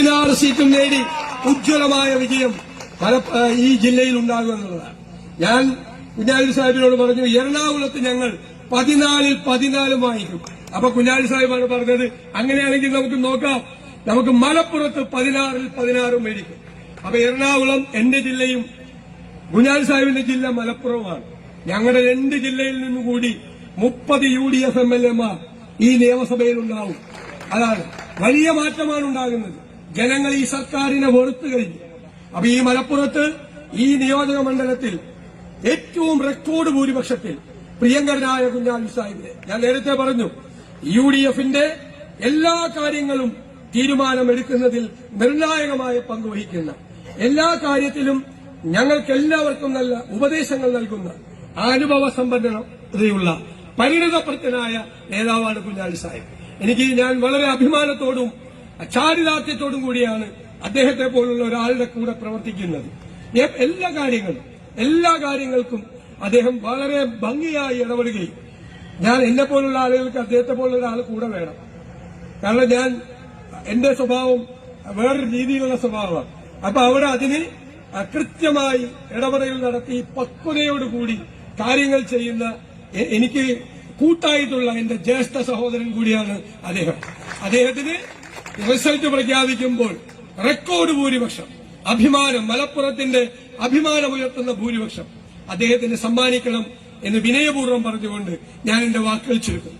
16 സീറ്റും നേടി ഉജ്ജ്വലമായ വിജയം ഈ ജില്ലയിൽ ഉണ്ടാകുമെന്നുള്ളതാണ്. ഞാൻ കുഞ്ഞാലി സാഹിബിനോട് പറഞ്ഞു, എറണാകുളത്ത് ഞങ്ങൾ 14-ൽ 14 വാങ്ങിക്കും. അപ്പൊ കുഞ്ഞാലി സാഹിബാണ് പറഞ്ഞത്, അങ്ങനെയാണെങ്കിൽ നമുക്ക് നോക്കാം, നമുക്ക് മലപ്പുറത്ത് 16-ൽ 16 മേടിക്കും. അപ്പൊ എറണാകുളം എന്റെ ജില്ലയും കുഞ്ഞാലി സാഹിബിന്റെ ജില്ല മലപ്പുറവുമാണ്. ഞങ്ങളുടെ 2 ജില്ലയിൽ നിന്നുകൂടി 30 UDF MLA-മാർ ഈ നിയമസഭയിൽ ഉണ്ടാവും. അതാണ് വലിയ മാറ്റമാണ് ഉണ്ടാകുന്നത്. ജനങ്ങൾ ഈ സർക്കാരിനെ വെറുത്തു കഴിഞ്ഞു. അപ്പൊ ഈ മലപ്പുറത്ത് ഈ നിയോജക മണ്ഡലത്തിൽ ഏറ്റവും റെക്കോർഡ് ഭൂരിപക്ഷത്തിൽ പ്രിയങ്കരനായ കുഞ്ഞാലി സാഹിബിനെ ഞാൻ നേരത്തെ പറഞ്ഞു, UDF-ന്റെ എല്ലാ കാര്യങ്ങളും തീരുമാനമെടുക്കുന്നതിൽ നിർണായകമായ പങ്കുവഹിക്കുന്ന, എല്ലാ കാര്യത്തിലും ഞങ്ങൾക്കെല്ലാവർക്കും നല്ല ഉപദേശങ്ങൾ നൽകുന്ന, അനുഭവ സമ്പന്നതയുള്ള പരിണിതപ്രജ്ഞനായ നേതാവാണ് കുഞ്ഞാലി സാഹിബ്. ഞാൻ വളരെ അഭിമാനത്തോടും ചാരിതാർത്ഥ്യത്തോടും കൂടിയാണ് അദ്ദേഹത്തെ പോലുള്ള ഒരാളുടെ കൂടെ പ്രവർത്തിക്കുന്നത്. എല്ലാ കാര്യങ്ങൾക്കും അദ്ദേഹം വളരെ ഭംഗിയായി ഇടപെടുകയും, എന്നെ പോലുള്ള ആളുകൾക്ക് അദ്ദേഹത്തെ പോലുള്ള ഒരാൾ കൂടെ വേണം. കാരണം എന്റെ സ്വഭാവം വേറൊരു രീതിയിലുള്ള സ്വഭാവമാണ്. അപ്പൊ അവിടെ അതിന് കൃത്യമായി ഇടപെടൽ നടത്തി പക്വതയോടുകൂടി കാര്യങ്ങൾ ചെയ്യുന്ന, എനിക്ക് കൂട്ടായിട്ടുള്ള എന്റെ ജ്യേഷ്ഠ സഹോദരൻ കൂടിയാണ് അദ്ദേഹം. അദ്ദേഹത്തിന് റിസൾട്ട് പ്രഖ്യാപിക്കുമ്പോൾ റെക്കോർഡ് ഭൂരിപക്ഷം, അഭിമാനം, മലപ്പുറത്തിന്റെ അഭിമാനമുയർത്തുന്ന ഭൂരിപക്ഷം അദ്ദേഹത്തിന് സമ്മാനിക്കണം എന്ന് വിനയപൂർവ്വം പറഞ്ഞുകൊണ്ട് ഞാൻ എന്റെ വാക്കുകൾ ചുരുക്കുന്നു.